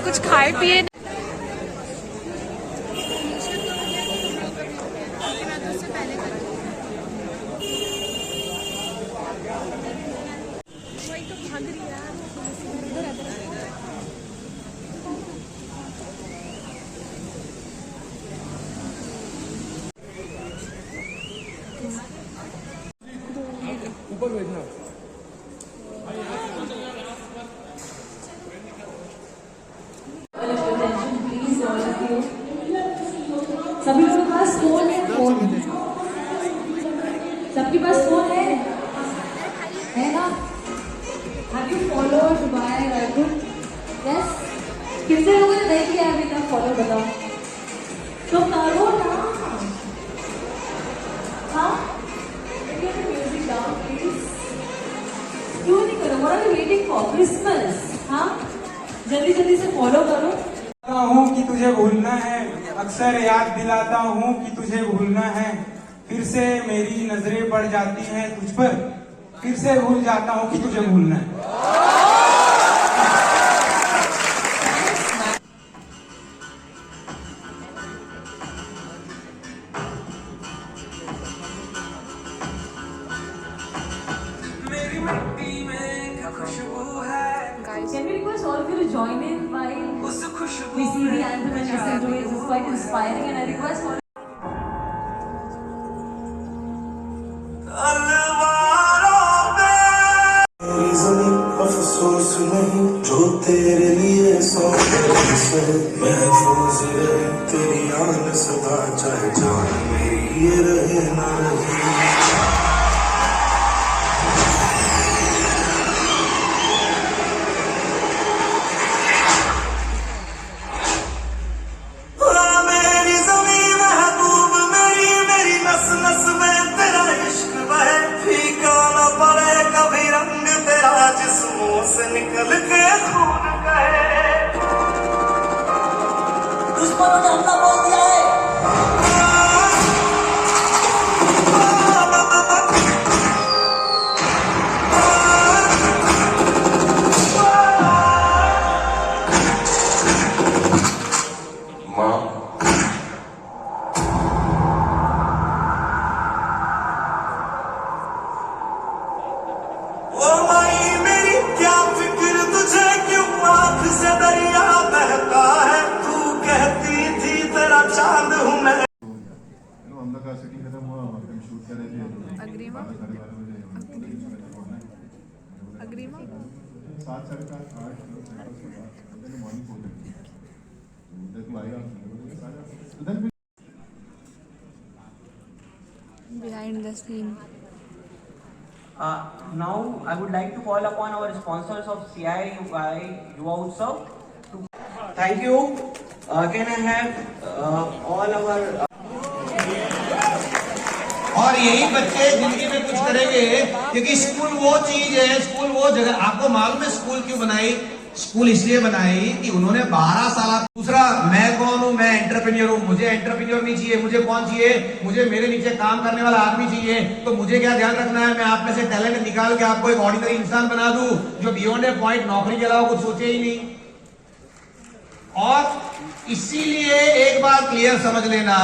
कुछ खाए पिए। ऊपर भेजना। सभी लोगों के पास फोन है? सबके पास फोन है ना? Have you followed by Raghu? Yes? कितने लोगों ने नहीं किया अभी तक फॉलो? बताओ तो करो ना। हाँ, म्यूजिक डाउन प्लीज। क्यों नहीं करो? What are you waiting for? Christmas? हाँ, जल्दी जल्दी से फॉलो करो। हूँ कि तुझे भूलना है, अक्सर याद दिलाता हूँ कि तुझे भूलना है, फिर से मेरी नजरें पड़ जाती हैं तुझ पर, फिर से भूल जाता हूँ कि तुझे भूलना है। मेरी मिट्टी में क्या खुशबू है। Can we request all of you to join in while we see the anthem and listen to it? It's quite inspiring, and I request all. अफसोस नहीं जो तेरे लिए महफूज रहे तेरी आन सदा, चाहे जान मेरी ये रहे ना रहे। निकल के खून कहे दुश्मनों ने हमला बोल दिया है। Behind the scene. Now I would like to call upon our sponsors of CII Yuva Utsav to thank you. Can I have all our और यही बच्चे जिंदगी में कुछ करेंगे, क्योंकि स्कूल वो चीज है, स्कूल वो जगह। आपको मालूम है स्कूल क्यों बनाई? स्कूल इसलिए बनाई कि उन्होंने 12 साल। दूसरा, मैं कौन हूँ? मैं एंटरप्रेन्योर हूँ। मुझे एंटरप्रेन्योर नहीं चाहिए। मुझे कौन चाहिए? मुझे मेरे नीचे काम करने वाला आदमी चाहिए। तो मुझे क्या ध्यान रखना है? मैं आप में से टैलेंट निकाल के आपको एक ऑर्डिनरी इंसान बना दूं जो बियॉन्ड ए पॉइंट नौकरी के अलावा कुछ सोचे ही नहीं। और इसीलिए एक बात क्लियर समझ लेना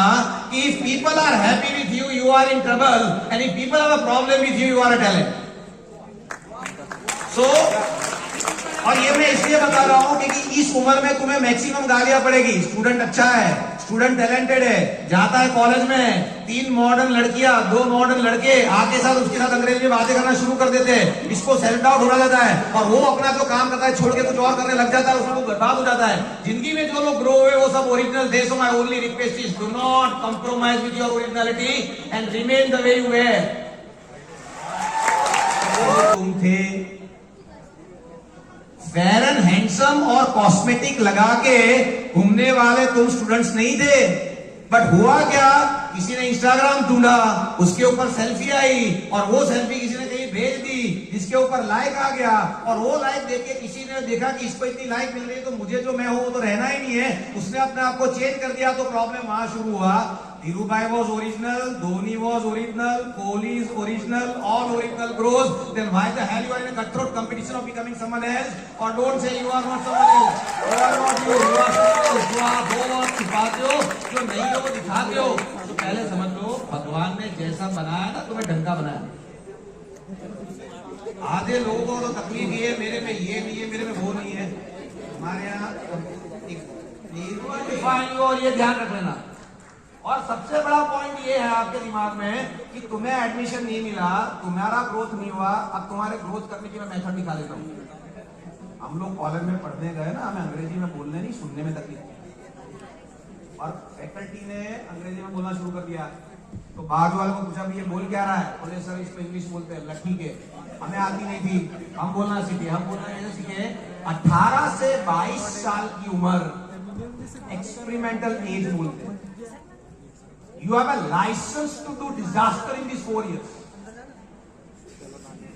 कि if people are happy with you, you are in trouble, and if people have a problem with you, you are a talent. So और ये मैं इसलिए बता रहा हूं क्योंकि इस उम्र में तुम्हें मैक्सिमम गालियां पड़ेगी। स्टूडेंट अच्छा है, स्टूडेंट टैलेंटेड है, जाता है कॉलेज में, 3 मॉडर्न लड़कियां 2 मॉडर्न लड़के आके साथ उसके साथ अंग्रेजी में बातें करना शुरू कर देते हैं। इसको सेल्फ डाउट होने लगता है और वो अपना जो काम करता है छोड़ के कुछ और करने लग जाता है, उसमें वो बर्बाद हो जाता है। जिंदगी में जो लोग ग्रो हुए वो सब ओरिजिनल थे। So my only request is do not compromise with your originality and remain the way you were. तुम थे फेयर एंड हैंडसम और कॉस्मेटिक लगा के घूमने वाले, तुम स्टूडेंट्स नहीं थे। बट हुआ क्या? किसी ने इंस्टाग्राम ढूंढा, उसके ऊपर सेल्फी आई और वो सेल्फी किसी ने कहीं भेज दी जिसके ऊपर लाइक आ गया, और वो लाइक देख के किसी ने देखा कि इसको इतनी लाइक मिल रही है तो मुझे जो मैं हूं वो तो रहना ही नहीं है। उसने अपने आप को चेंज कर दिया, तो प्रॉब्लम वहां शुरू हुआ। Dhirubhai was original, Dhoni was original, Kohli is original, all original bros. Then why the hell you are in a cutthroat competition of becoming someone else? Or don't say you are not someone else. You are not you. You are someone else. जो आप हो वो आप छिपाते हो, जो नहीं हो वो दिखाते हो. तो पहले समझ लो भगवान ने जैसा बनाया ना तुम्हें ढंग का बनाया. आधे लोगों को तो तकलीफ ये है, मेरे में ये नहीं है, मेरे में वो नहीं है. हमारे यहाँ और ये ध्यान रख लेना. और सबसे बड़ा पॉइंट ये है आपके दिमाग में कि तुम्हें एडमिशन नहीं मिला, तुम्हारा ग्रोथ नहीं हुआ. अब तुम्हारे ग्रोथ करने की मैं मेथड दिखा देता हूँ. हम लोग कॉलेज में पढ़ने गए ना, हमें अंग्रेजी में बोलने नहीं सुनने में तकलीफ, और फैकल्टी ने अंग्रेजी में बोलना शुरू कर दिया. तो बाजू वाले को पूछा भी ये बोल क्या रहा है, बोले सर इसको इंग्लिश बोलते हैं. ठीक है, हमें आती नहीं थी, हम बोलना सीखे. हम बोलना कैसे सीखे? 18 से 22 साल की उम्र एक्सपेरिमेंटल एज बोलते हैं. You have a license to do disaster in these 4 years.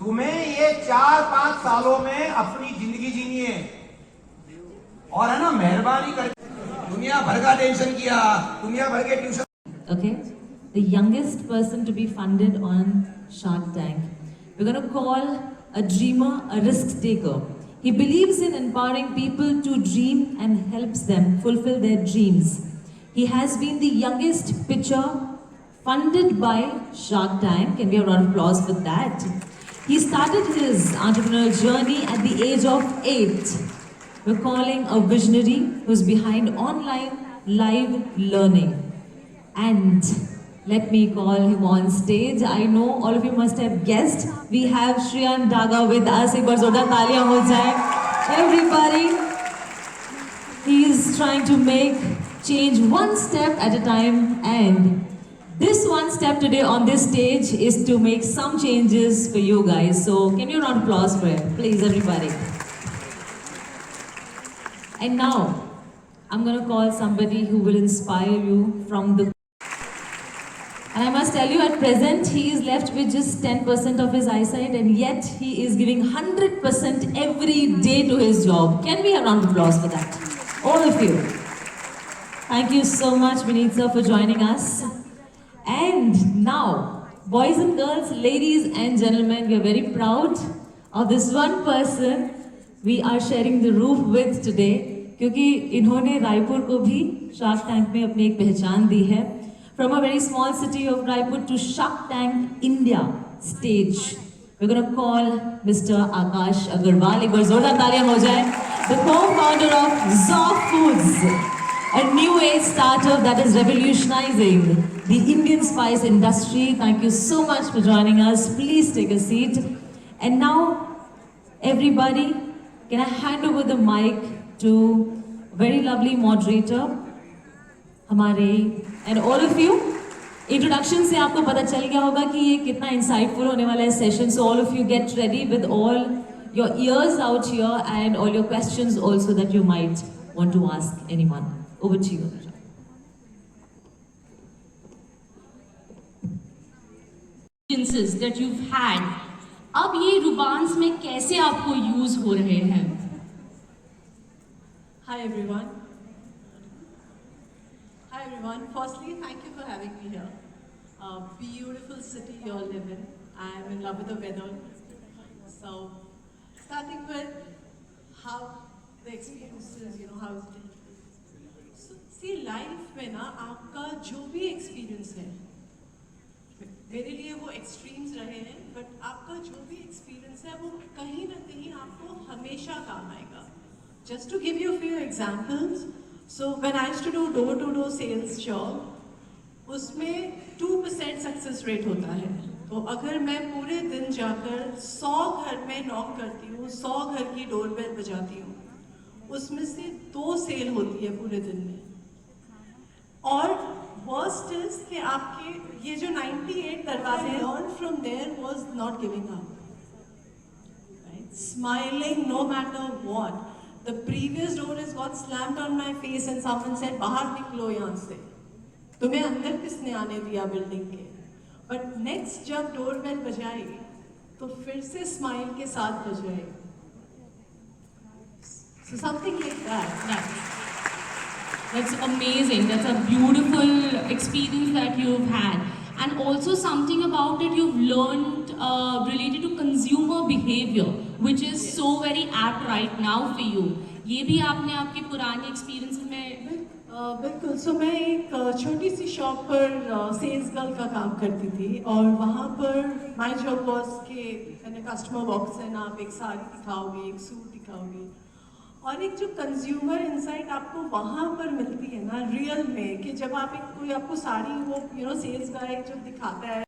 तुम्हें ये 4-5 सालों में अपनी जिंदगी जीनी है. और है ना, मेहरबानी करके दुनिया भर का टेंशन किया, दुनिया भर के tuition. Okay, the youngest person to be funded on Shark Tank. We're going to call a dreamer a risk taker. He believes in empowering people to dream and helps them fulfill their dreams. He has been the youngest pitcher funded by Shark Tank. Can we have a round of applause for that? He started his entrepreneurial journey at the age of 8. We're calling a visionary who's behind online live learning. And let me call him on stage. I know all of you must have guessed. We have Shriyan Daga with us. एक बार जोरदार तालियां हो जाए. Everybody, he is trying to make change one step at a time, and this one step today on this stage is to make some changes for you guys. So can you round of applause for him, please, everybody? And now I'm going to call somebody who will inspire you from the. And I must tell you, at present he is left with just 10% of his eyesight, and yet he is giving 100% every day to his job. Can we have a round of applause for that, all of you? Thank you so much, Vineet sir, for joining us. And now, boys and girls, ladies and gentlemen, we are very proud of this one person we are sharing the roof with today, क्योंकि इन्होंने रायपुर को भी shark tank में अपनी एक पहचान दी है. From a very small city of Raipur to Shark Tank India stage, we're going to call Mr. Akash Agarwal. एक बार जोरदार तालियां हो जाए. The co-founder of Zoff Foods, a new age startup that is revolutionizing the Indian spice industry. Thank you so much for joining us. Please take a seat. And now, everybody, can I hand over the mic to a very lovely moderator, हमारे, and all of you. Introduction से आपको पता चल गया होगा कि ये कितना insightful होने वाला है session. So all of you get ready with all your ears out here and all your questions also that you might want to ask anyone. Over to you. Experiences that you've had, अब ये रुबान्स में कैसे आपको use हो रहे हैं? Hi everyone. Hi everyone. Firstly, thank you for having me here. Beautiful city you all live in. I am in love with the weather. So, starting with how the experiences, how is it? See, life में ना आपका जो भी experience है, मेरे लिए वो extremes रहे हैं, बट आपका जो भी एक्सपीरियंस है वो कहीं ना कहीं आपको हमेशा काम आएगा. Just to give you few examples, so when I used to do door to door sales job, उसमें 2% सक्सेस रेट होता है. तो अगर मैं पूरे दिन जाकर 100 घर में नॉक करती हूँ, 100 घर की डोरबेल बजाती हूँ, उसमें से 2 सेल होती है पूरे दिन में. और वर्स्ट इज कि आपके ये जो 98 दरवाजे learn from there was not giving up, right, smiling no matter what. The previous door is got slammed on my face and someone said बाहर निकलो यहाँ से, तुम्हें अंदर किसने आने दिया बिल्डिंग के. बट नेक्स्ट जब डोर बेल बजाई तो फिर से स्माइल के साथ बजाई. So something like that. That's amazing. That's a beautiful experience that you've had. And also something about it you've learned related to consumer behavior, which is so very apt right now for you. ये भी आपने आपके पुराने experience में बिल्कुल। सो मैं एक छोटी सी शॉप पर सेल्स गर्ल का काम करती थी और वहाँ पर माय जॉब वाज कि मैंने कस्टमर वॉक्स इन, आप एक साड़ी दिखाओगे, एक सूट दिखाओगे, और एक जो कंज्यूमर इंसाइट आपको वहाँ पर मिलती है ना रियल में, कि जब आप एक कोई आपको साड़ी वो सेल्स गाय जब दिखाता है